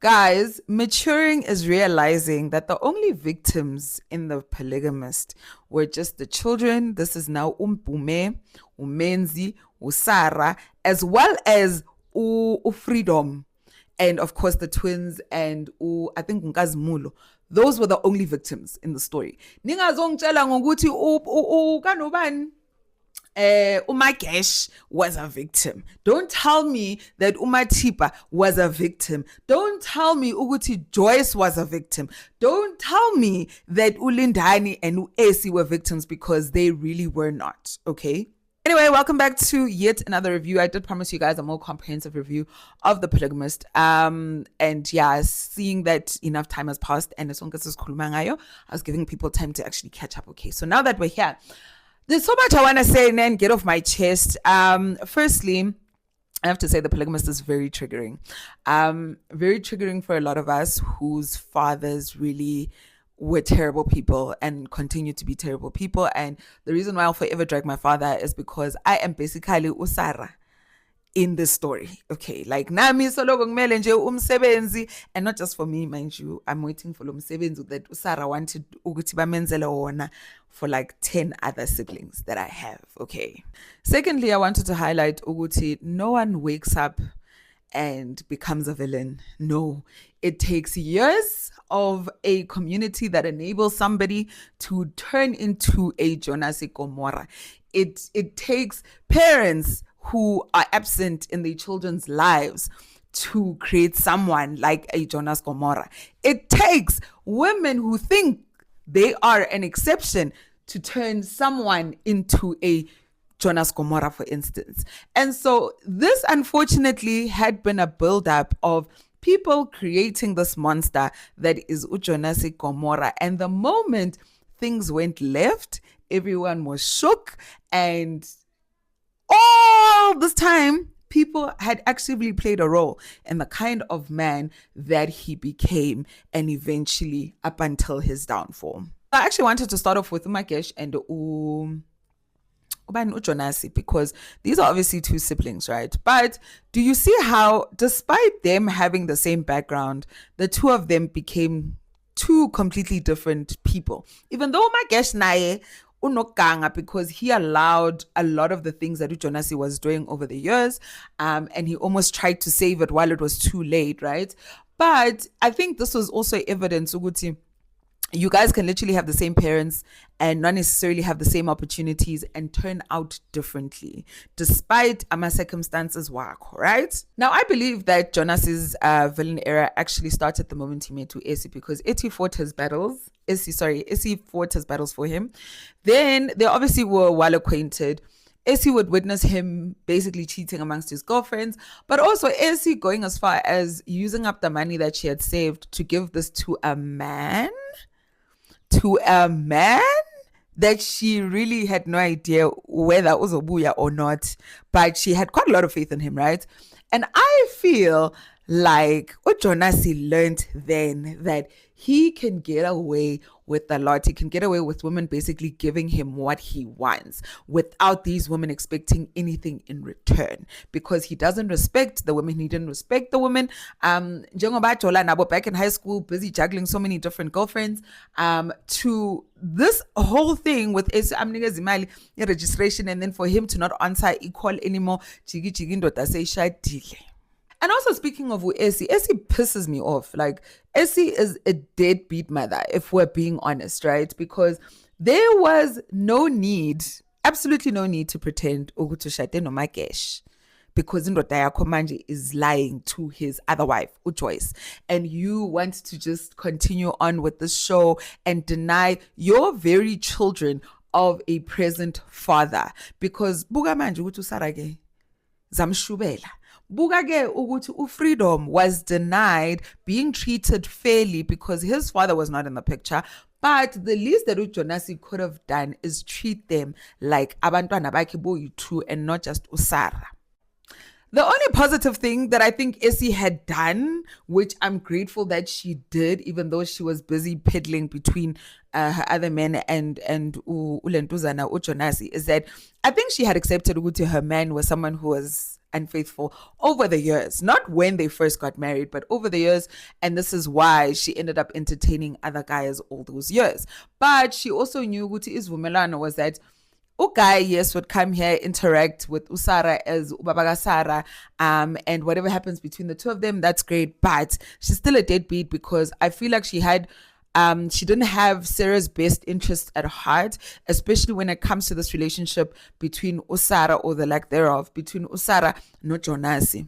Guys, maturing is realizing that the only victims in the polygamist were just the children. This is now Umpume, Umenzi, Usara, as well as Freedom. And of course, the twins and I think Nkazmulo. Those were the only victims in the story. Ningazongitshela ngokuthi kanobani Umagesh was a victim. Don't tell me that Umatipa was a victim. Don't tell me Uguti Joyce was a victim. Don't tell me that Ulindani and Uesi were victims, because they really were not. Okay. Anyway, welcome back to yet another review. I did promise you guys a more comprehensive review of The Polygamist. And yeah, seeing that enough time has passed and as long as I was giving people time to actually catch up. Okay, so now that we're here, there's so much I want to say and then get off my chest. Firstly, I have to say The Polygamist is very triggering. Very triggering for a lot of us whose fathers really were terrible people and continue to be terrible people. And the reason why I'll forever drag my father is because I am basically Usara in this story. Okay, like nami soloko kumele nje umsebenzi, and not just for me, mind you, I'm waiting for lo msebenzi that Usara wanted ukuthi bamenzele wona for like 10 other siblings that I have. Okay, secondly, I wanted to highlight ukuthi no one wakes up and becomes a villain. No, it takes years of a community that enables somebody to turn into a Jonas Gomorrah. It takes parents who are absent in their children's lives to create someone like a Jonas Gomorrah. It takes women who think they are an exception to turn someone into a Jonas Gomorrah, for instance. And so this, unfortunately, had been a buildup of people creating this monster that is Jonas Gomorrah. And the moment things went left, everyone was shook, and all this time, people had actively played a role in the kind of man that he became, and eventually up until his downfall. I actually wanted to start off with Umagesh and Ujonasi, because these are obviously two siblings, right? But do you see how, despite them having the same background, the two of them became two completely different people? Even though Umagesh naye unokanga, because he allowed a lot of the things that Ujonasi was doing over the years, and he almost tried to save it while it was too late, right? But I think this was also evidence ukuthi you guys can literally have the same parents and not necessarily have the same opportunities and turn out differently despite circumstances work, right? Now, I believe that Jonas's villain era actually started the moment he met Esi, because Esi fought his battles. Esi fought his battles for him. Then they obviously were well acquainted. Esi would witness him basically cheating amongst his girlfriends, but also Esi going as far as using up the money that she had saved to give this to a man that she really had no idea whether it was Obuya or not, but she had quite a lot of faith in him, right? And I feel like Jonasi learned then that he can get away with a lot. He can get away with women basically giving him what he wants without these women expecting anything in return, because he doesn't respect the women. He didn't respect the women. Back in high school, busy juggling so many different girlfriends, to this whole thing with registration, and then for him to not answer equal anymore. And also, speaking of Esi pisses me off. Like, Esi is a deadbeat mother, if we're being honest, right? Because there was no need, absolutely no need to pretend Ugutushate no Magesh, because Ndodaya Komanje is lying to his other wife, Ujoyce. And you want to just continue on with this show and deny your very children of a present father. Because Buga Manje Utusarage Zamshubela. Bugage ukuthi uFreedom was denied being treated fairly because his father was not in the picture. But the least that Jonasi could have done is treat them like abantwana bakhe boyi-2 and not just Usara. The only positive thing that I think Esi had done, which I'm grateful that she did, even though she was busy peddling between her other men and Ulentuzana Ujonasi, is that I think she had accepted Uguti her man was someone who was unfaithful over the years, not when they first got married, but over the years. And this is why she ended up entertaining other guys all those years. But she also knew Guti Isvumelano was that Guy, yes, would come here, interact with Usara as Ubabaga Sara, and whatever happens between the two of them, that's great. But she's still a deadbeat because I feel like she didn't have Sarah's best interest at heart, especially when it comes to this relationship between Usara, or the lack thereof, between Usara and Jonasi.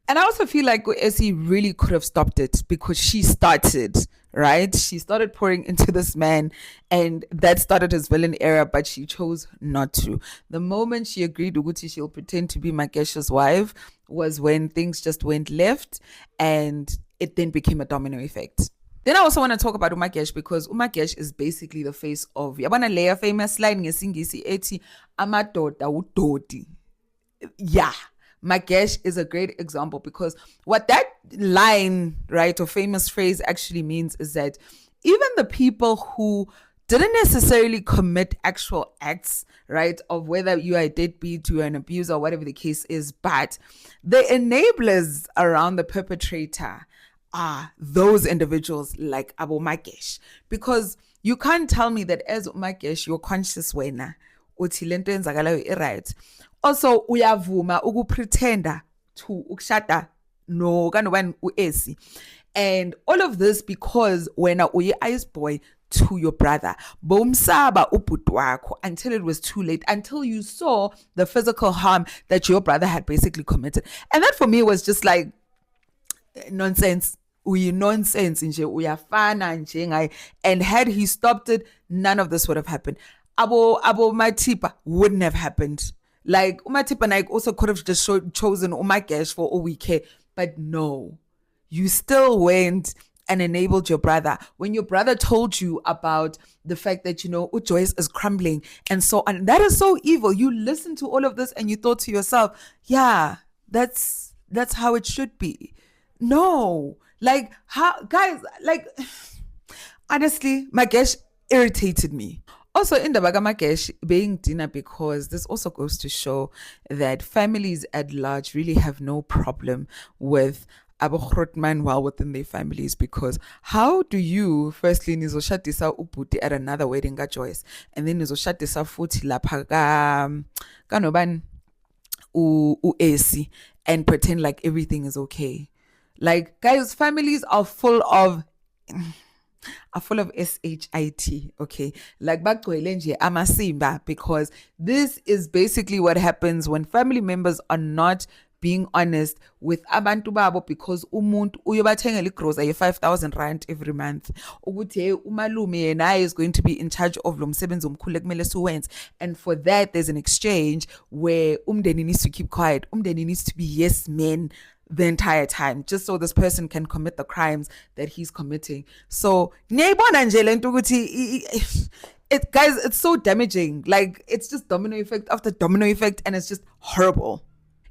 And I also feel like Essie really could have stopped it because she started, right? She started pouring into this man, and that started his villain era, but she chose not to. The moment she agreed Uguti she'll pretend to be Makesh's wife was when things just went left, and it then became a domino effect. Then I also want to talk about Umakesh because Umakesh is basically the face of yabana leya famous line ngesingisi ethi amadoda udodi. Yeah. Magesh is a great example because what that line, right, or famous phrase actually means is that even the people who didn't necessarily commit actual acts, right, of whether you are a deadbeat, you are an abuser, or whatever the case is, but the enablers around the perpetrator are those individuals like Abu Magesh. Because you can't tell me that as Magesh, you're conscious wena, uthi lento yenzakalayo i-right. Also uyavuma ukupretenda to ukushada no kanobani uEsi, and all of this because wena uyi ice boy to your brother bomsaba ubhuti wakho until it was too late, until you saw the physical harm that your brother had basically committed. And that for me was just like nonsense. Nonsense nje uyafana nje ngai. And had he stopped it, none of this would have happened. Abo Matipa wouldn't have happened. Like Umatipa Naik also could have just chosen Umakesh for all we care, but no, you still went and enabled your brother when your brother told you about the fact that Joyce is crumbling and so on. That is so evil. You listened to all of this and you thought to yourself, yeah, that's how it should be. No, like how guys, like honestly, Magesh irritated me. Also, in the Bagamakesh being dinner, because this also goes to show that families at large really have no problem with Abu Khrotman while within their families. Because how do you firstly nizoshatisa ubuti at another wedding ka Joyce, and then nizoshatisa futhi lapha kanoban uEsi and pretend like everything is okay? Like, guys, families are full of SHIT, okay? Like bagcwele amasimba, because this is basically what happens when family members are not being honest with abantu babo, because umuntu uyobathengela igroza ye-5,000 rand every month. Ukuthi umalume yena is going to be in charge of lo msebenzi omkhulu ekumele siwenze, and for that there's an exchange where umndeni needs to keep quiet. Umndeni needs to be yes men the entire time, just so this person can commit the crimes that he's committing. So it guys, it's so damaging. Like, it's just domino effect after domino effect, and it's just horrible.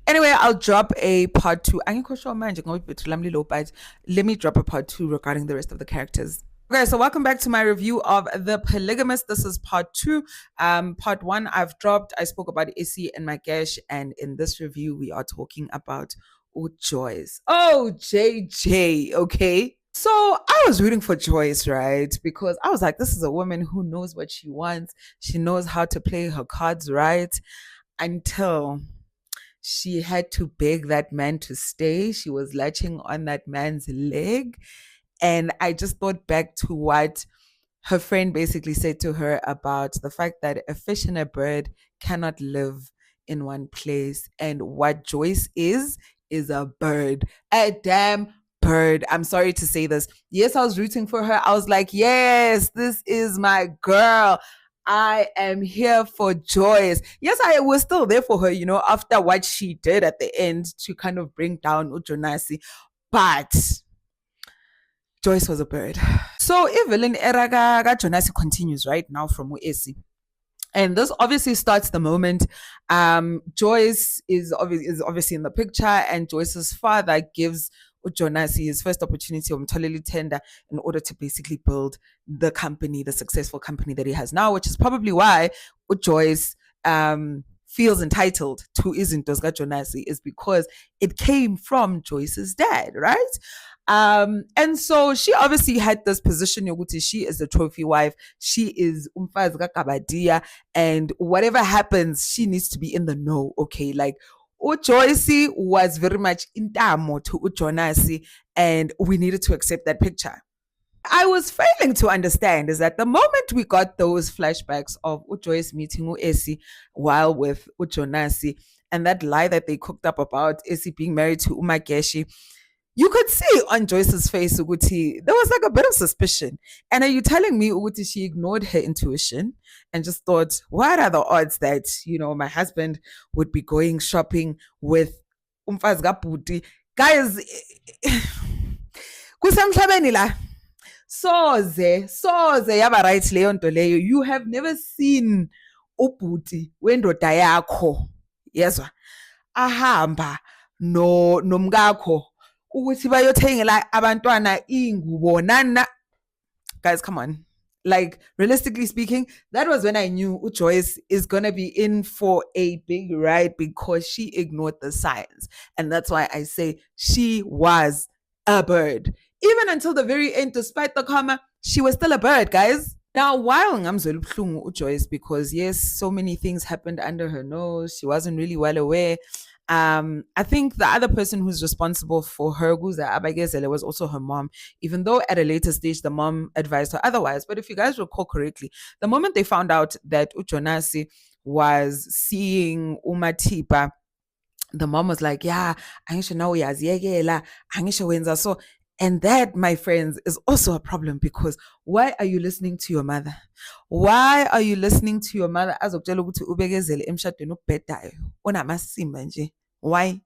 Anyway, I'll drop a part 2. But let me drop a part 2 regarding the rest of the characters. Okay, so welcome back to my review of The Polygamist. This is part 2. Part 1 I've dropped. I spoke about Essie and Magesh, and in this review we are talking about Joyce. Oh, JJ, okay? So I was rooting for Joyce, right? Because I was like, this is a woman who knows what she wants. She knows how to play her cards right, until she had to beg that man to stay. She was latching on that man's leg. And I just thought back to what her friend basically said to her about the fact that a fish and a bird cannot live in one place. And what Joyce is a bird, a damn bird. I'm sorry to say this. Yes, I was rooting for her. I was like, yes, this is my girl. I am here for Joyce. Yes, I was still there for her, after what she did at the end to kind of bring down Ujonasi. But Joyce was a bird. So Evelyn Eraga Jonasi continues right now from Uesi. And this obviously starts the moment Joyce is obviously in the picture, and Joyce's father gives Jonasi his first opportunity of Mtoleli tender in order to basically build the company, the successful company that he has now, which is probably why Joyce feels entitled to izinto zikaJonasi is because it came from Joyce's dad, right? And so she obviously had this position yokuthi she is the trophy wife, she is umfazi kaGabadia, and whatever happens, she needs to be in the know, okay? Like Joyce was very much intamo to Jonasi, and we needed to accept that picture. I was failing to understand is that the moment we got those flashbacks of Joyce meeting Essie while with Jonasi, and that lie that they cooked up about Essie being married to Umageshi, you could see on Joyce's face, Uguti, there was like a bit of suspicion. And are you telling me, Uguti, she ignored her intuition and just thought, what are the odds that, my husband would be going shopping with Umfaz Gaputi? Guys, kusemhlabeni la. Soze yaba right leyo nto leyo. You have never seen ubhuti wendoda yakho, yezwa, ahamba nomkakho ukuthi bayothengela abantwana ingubo nana. Guys, come on. Like, realistically speaking, that was when I knew Joyce is going to be in for a big ride because she ignored the signs. And that's why I say she was a bird. Even until the very end, despite the karma, she was still a bird, guys. Now, while ngamzwela ubuhlungu Joyce, because yes, so many things happened under her nose, she wasn't really well aware. I think the other person who's responsible for her, Guza Abagezele, was also her mom, even though at a later stage the mom advised her otherwise. But if you guys recall correctly, the moment they found out that Jonasi was seeing Umatipa, the mom was like, yeah, angisho nawe uyaziyekela, angisho wenza so. And that, my friends, is also a problem because why are you listening to your mother? Why are you listening to your mother? Azokutshela ukuthi ubekezele emshadweni okubhedayo onamasimba nje. Why?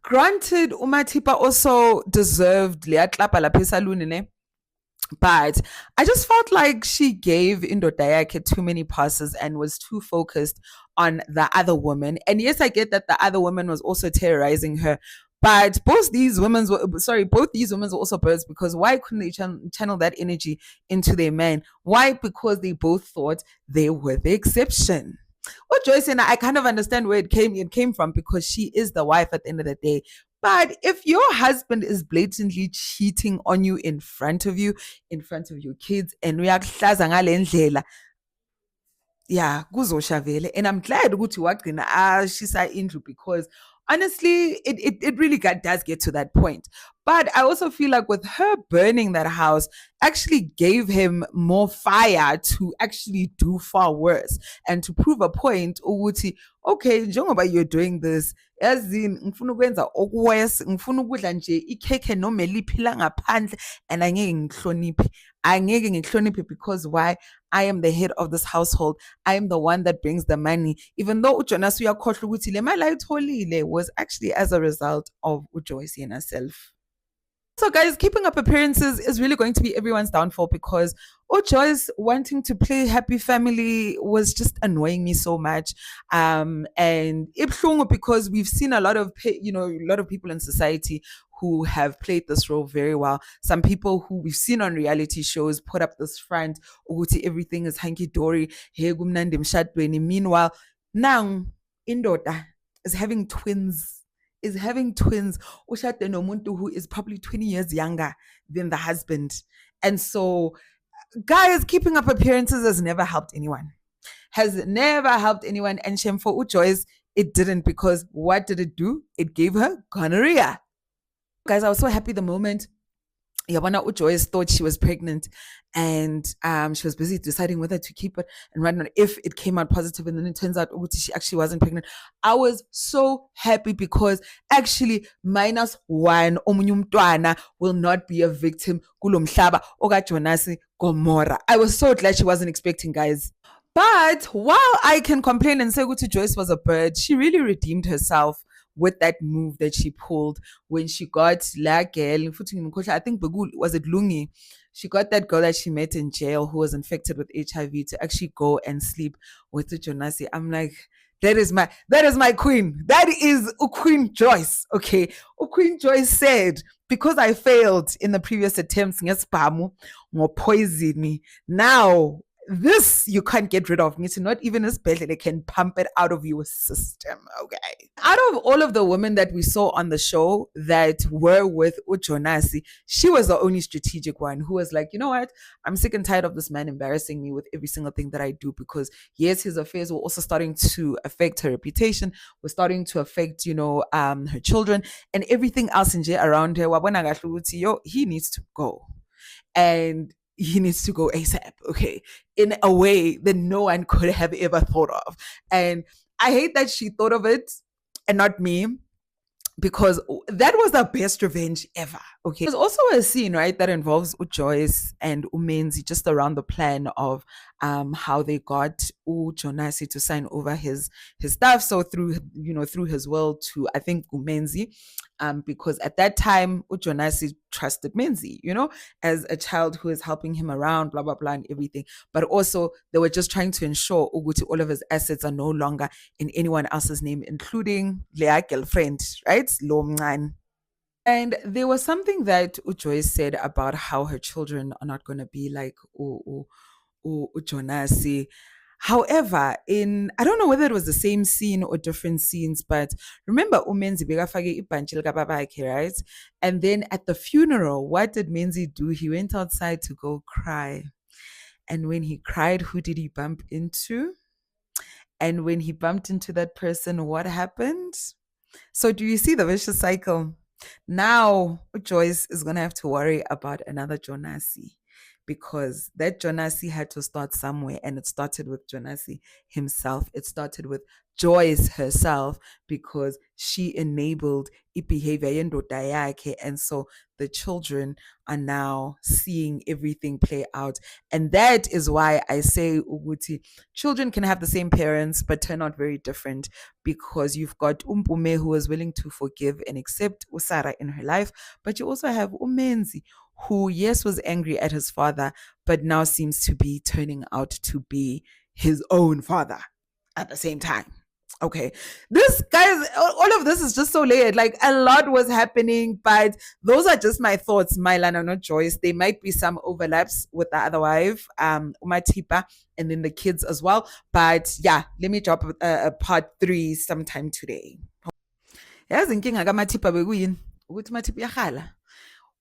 Granted, Umatipa also deserved leya tlapa lapha esaluni ne. But I just felt like she gave Indoda yakhe too many passes and was too focused on the other woman. And yes, I get that the other woman was also terrorizing her. But both these women were also birds, because why couldn't they channel that energy into their men? Why? Because they both thought they were the exception. Well, Joyce and I kind of understand where it came from, because she is the wife at the end of the day. But if your husband is blatantly cheating on you in front of your kids, and yeah, kuzoshavele. And I'm glad ukuthi wagcina ashisa indlu, because honestly, it really does get to that point. But I also feel like with her burning that house actually gave him more fire to actually do far worse and to prove a point ukuthi, okay, njengoba you're doing this, yazini ngifuna ukwenza okuworse, ngifuna ukudla nje ikhekhe noma eliphila ngaphandle, and angeke ngihloniphe because why? I am the head of this household. I am the one that brings the money. Even though uJonasi uyakhohlwa ukuthi le mali ayitholile was actually as a result of uJoyce and herself. So guys, keeping up appearances is really going to be everyone's downfall, because Joyce wanting to play happy family was just annoying me so much. And ibhlungu because we've seen a lot of people in society who have played this role very well. Some people who we've seen on reality shows put up this front, ukuthi everything is hunky-dory, meanwhile, now Indoda is having twins. Ushade nomuntu who is probably 20 years younger than the husband. And so, guys, keeping up appearances has never helped anyone. And shame for Joyce, it didn't, because what did it do? It gave her gonorrhea. Guys, I was so happy the moment Yabana Joyce thought she was pregnant, and she was busy deciding whether to keep it and right now if it came out positive, and then it turns out she actually wasn't pregnant. I was so happy, because actually -1 omunye umntwana will not be a victim kulo mhlaba okaJonasi Gomora. I was so glad she wasn't expecting, guys. But while I can complain and say ukuthi Joyce was a bird, she really redeemed herself with that move that she pulled when she got la girl, I think was it Lungi? She got that girl that she met in jail who was infected with HIV to actually go and sleep with the Jonasi. I'm like, that is my queen. That is Queen Joyce. Okay. Queen Joyce said, because I failed in the previous attempts, poison me. Now this you can't get rid of. It's not even a special, they can pump it out of your system. Okay. Out of all of the women that we saw on the show that were with Ujonasi, she was the only strategic one who was like, you know what? I'm sick and tired of this man embarrassing me with every single thing that I do, because yes, his affairs were also starting to affect her reputation, were starting to affect, her children and everything else in jail around her. He needs to go. And he needs to go ASAP, okay, in a way that no one could have ever thought of. And I hate that she thought of it and not me, because that was the best revenge ever. Okay. There's also a scene, right, that involves Joyce and Umenzi just around the plan of how they got Jonasi to sign over his stuff. So through his will to, I think, Umenzi, because at that time Jonasi trusted Menzi, as a child who is helping him around, blah blah blah, and everything. But also they were just trying to ensure Uguti all of his assets are no longer in anyone else's name, including their girlfriend, right? Lomngan. And there was something that Joyce said about how her children are not going to be like Jonasi. However, I don't know whether it was the same scene or different scenes, but remember Umenzi bekafake ibhantshi likababakhe, right? And then at the funeral, what did Menzi do? He went outside to go cry. And when he cried, who did he bump into? And when he bumped into that person, what happened? So do you see the vicious cycle? Now Joyce is going to have to worry about another Jonasi, because that Jonasi had to start somewhere, and it started with Jonasi himself. It started with Joyce herself, because she enabled behavior yendoda yakhe, and so the children are now seeing everything play out. And that is why I say Uguti, children can have the same parents but turn out very different, because you've got Umpume, who was willing to forgive and accept Usara in her life, but you also have Umenzi, who, yes, was angry at his father, but now seems to be turning out to be his own father at the same time. Okay, this guys, all of this is just so layered. Like, a lot was happening, but those are just my thoughts, Mylana, not Joyce. There might be some overlaps with the other wife, Umatipa, and then the kids as well. But yeah, let me drop a part 3 sometime today. Yazi inkinga kaMathipa bekuyini ukuthi Mathipa uyakhala.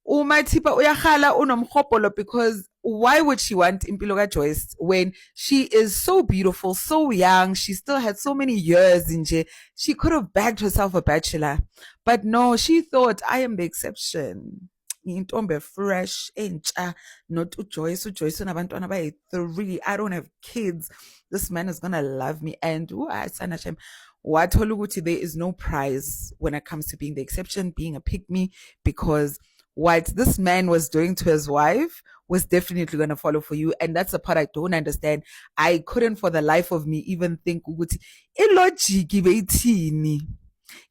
uMathipa uyakhala unomhobholo, because why would she want impilo kaJoyce when she is so beautiful, so young, she still had so many years in jail? She could have bagged herself a bachelor, but no, she thought, I am the exception. Intombe fresh, entsha, not uJoyce. uJoyce unabantwana bayi-3. I don't have kids. This man is gonna love me. And wathola ukuthi there is no prize when it comes to being the exception, being a pick-me, because what this man was doing to his wife was definitely going to follow for you. And that's the part I don't understand. I couldn't for the life of me even think,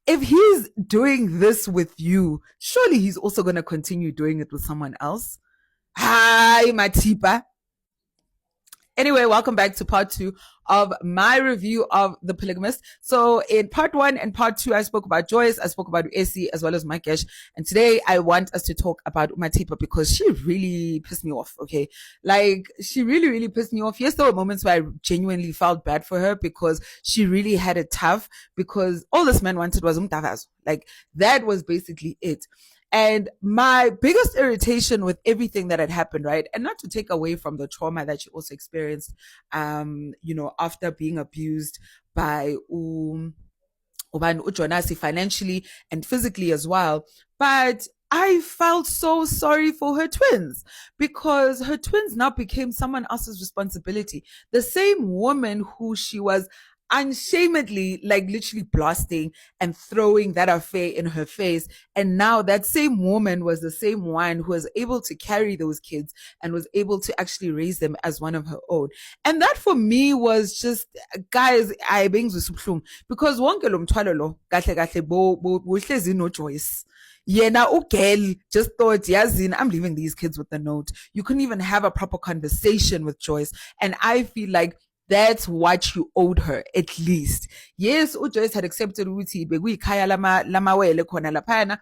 if he's doing this with you, surely he's also going to continue doing it with someone else. Hi, Mathipa. Anyway, welcome back to part 2 of my review of The Polygamist. So in part 1 and part 2, I spoke about Joyce, I spoke about Esi, as well as Makesh. And today I want us to talk about Umatipa, because she really pissed me off, okay? Like, she really, really pissed me off. Yes, there were moments where I genuinely felt bad for her, because she really had it tough, because all this man wanted was umtavazo. Like, that was basically it. And my biggest irritation with everything that had happened, right, and not to take away from the trauma that she also experienced, after being abused by Jonasi financially and physically as well, but I felt so sorry for her twins, because her twins now became someone else's responsibility. The same woman who she was unshamedly, like, literally blasting and throwing that affair in her face. And now that same woman was the same one who was able to carry those kids and was able to actually raise them as one of her own. And that for me was just, guys, I bangs with suplum, because wonke lo mthwalo lo kahle kahle bohlezi no choice. Yena ugel just thought, yazini, I'm leaving these kids with the note. You couldn't even have a proper conversation with Joyce. And I feel like that's what you owed her, at least. Yes, uJoyce had accepted ukuthi bekuyikhaya lamawele khona laphana,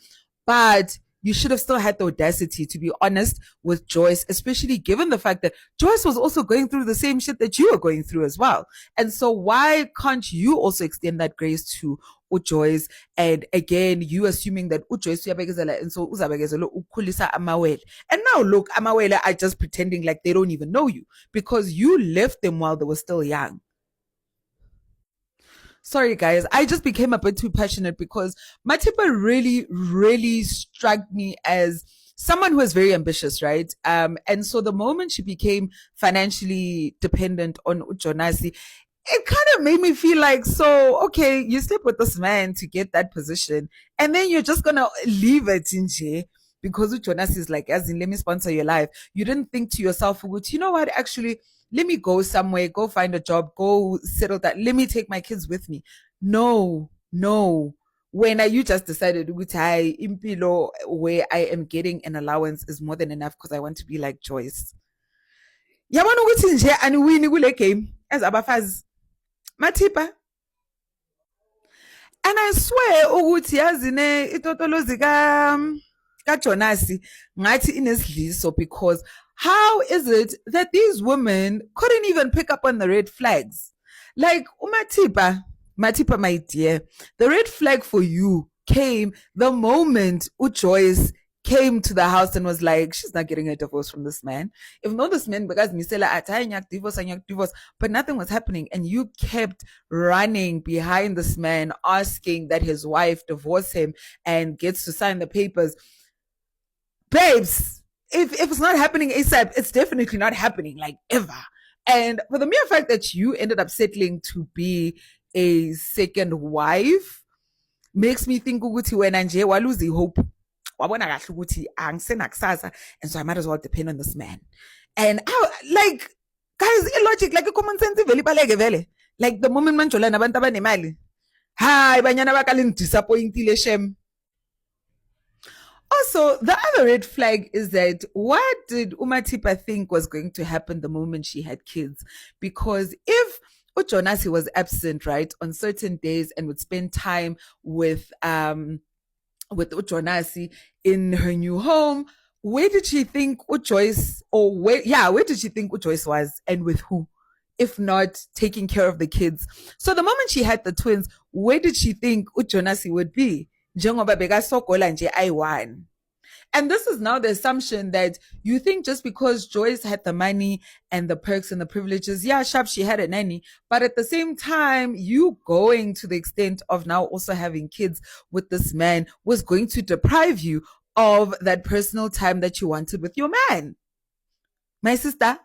but you should have still had the audacity to be honest with Joyce, especially given the fact that Joyce was also going through the same shit that you were going through as well. And so why can't you also extend that grace to uJoyce? And again, you assuming that uJoyce uyabekezela and so uzabekezela ukhulisa amawele. And now look, amawele are just pretending like they don't even know you because you left them while they were still young. Sorry guys, I just became a bit too passionate because Matipa really struck me as someone who was very ambitious, right? And so the moment she became financially dependent on uJonasi, it kind of made me feel like, so okay, you slept with this man to get that position, and then you're just gonna leave it in J because Jonas is like, as in, let me sponsor your life. You didn't think to yourself, you know what, actually, let me go somewhere, go find a job, go settle that. Let me take my kids with me. No. When you just decided, which I impilo where I am getting an allowance is more than enough because I want to be like Joyce. Yabona ukuthi nje aniwini kule game as abafazi Matipa. And I swear ukuthi yazine itotolozi ka Jonasi ngathi inesidliso because how is it that these women couldn't even pick up on the red flags? Like Matipa, my dear, the red flag for you came the moment uJoyce came to the house and was like, she's not getting a divorce from this man. If not this man, because Misela atay divorce, but nothing was happening. And you kept running behind this man, asking that his wife divorce him and gets to sign the papers. Babes, if it's not happening ASAP, it's definitely not happening, like ever. And for the mere fact that you ended up settling to be a second wife makes me think ukuthi wena nje waluzi hope. Wabona kahle ukuthi angisenakusasa, and so I might as well depend on this man. And like, guys, illogic, like common sense vele ibaleke vele. Like the moment manjola nabantu abanemali, hayi banyana bakalini disappointile shem. Also, the other red flag is that what did Matipa think was going to happen the moment she had kids? Because if uJonasi was absent, right, on certain days and would spend time with uJonasi in her new home, where did she think uJoyce, where did she think uJoyce was and with who? If not taking care of the kids. So the moment she had the twins, where did she think uJonasi would be? Njengoba bekasogola nje ayi-one. And this is now the assumption that you think just because Joyce had the money and the perks and the privileges, yeah, sharp, she had a nanny. But at the same time, you going to the extent of now also having kids with this man was going to deprive you of that personal time that you wanted with your man. My sister.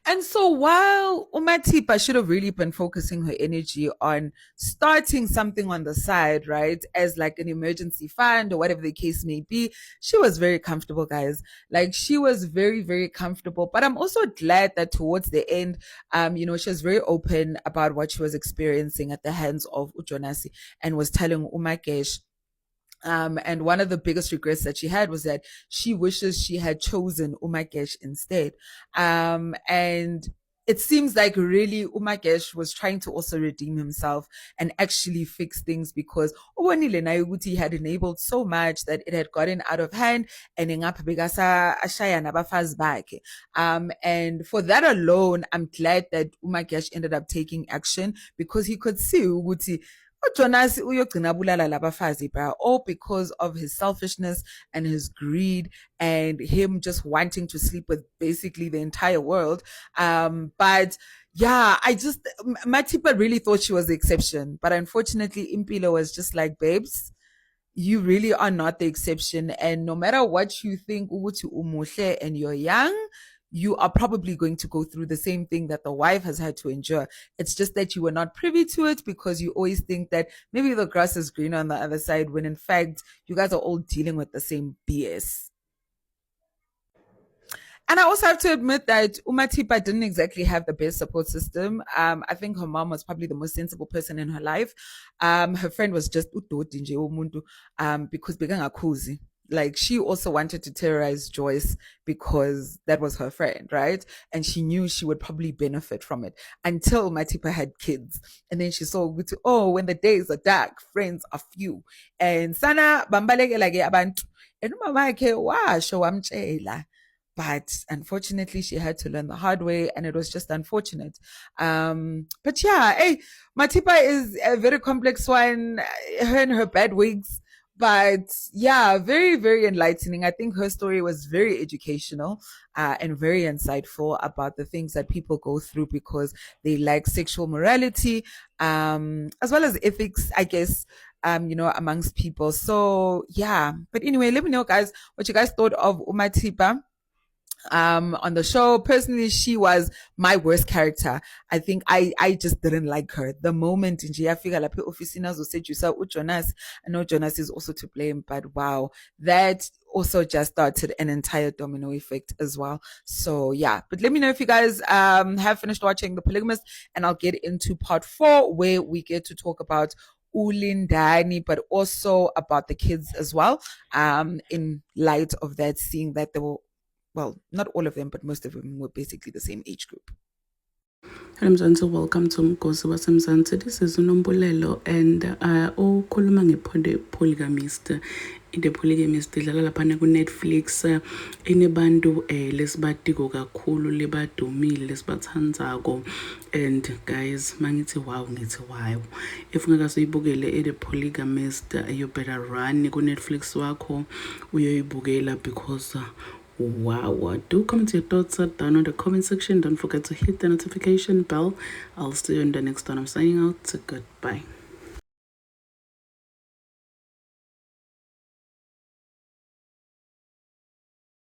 And so while Matipa should have really been focusing her energy on starting something on the side, right, as like an emergency fund or whatever the case may be, she was very comfortable, guys. Like she was very, very comfortable. But I'm also glad that towards the end, she was very open about what she was experiencing at the hands of uJonasi and was telling Umakesh. And one of the biggest regrets that she had was that she wishes she had chosen Umakesh instead. And it seems like really Umakesh was trying to also redeem himself and actually fix things because he had enabled so much that it had gotten out of hand and and for that alone, I'm glad that Umakesh ended up taking action because he could see Uguti uJonasi uyogcina bulala labafazi, bro, all because of his selfishness and his greed and him just wanting to sleep with basically the entire world. But yeah, Matipa really thought she was the exception, but unfortunately Impilo was just like, babes, you really are not the exception, and no matter what you think ukuthi umuhle and you're young, you are probably going to go through the same thing that the wife has had to endure. It's just that you were not privy to it because you always think that maybe the grass is greener on the other side, when in fact, you guys are all dealing with the same BS. And I also have to admit that Matipa didn't exactly have the best support system. I think her mom was probably the most sensible person in her life. Her friend was just because bekangakhuzi. like she also wanted to terrorize Joyce because that was her friend, right? And she knew she would probably benefit from it until Matipa had kids. And then she saw, oh, when the days are dark, friends are few. And sana bambaleke lage abantu. And umama wakhe washo wamtshela. But unfortunately, she had to learn the hard way, and it was just unfortunate. But yeah, hey, Matipa is a very complex one. Her and her bad wigs, but yeah, very, very enlightening. I think her story was very educational and very insightful about the things that people go through because they lack sexual morality, as well as ethics, I guess. Amongst people. So yeah. But anyway, let me know, guys, what you guys thought of Umatipa on the show. Personally, she was my worst character. I think I just didn't like her. The moment in Jiafika Lapi Officinas said you saw Jonas, I know Jonas is also to blame, but wow, that also just started an entire domino effect as well. So yeah, but let me know if you guys have finished watching The Polygamist, and I'll get into part 4 where we get to talk about Ulindani, but also about the kids as well. In light of that, seeing that they were, well, not all of them, but most of them were basically the same age group. Hello Mzansi, welcome to Mgosi waseMzansi. This is Unombulelo, and ukhuluma ngePolygamist. The Polygamist idlala laphana ku-Netflix. Inebantu lesibadiko kakhulu, lebadumile, lesibathandzako. And guys, mangithi wow, ngithi wow. If ungakasuyibukele The Polygamist, you better run ku-Netflix wakho uyoyibukela because wow, do comment your thoughts down in the comment section. Don't forget to hit the notification bell. I'll see you in the next one. I'm signing out. Goodbye.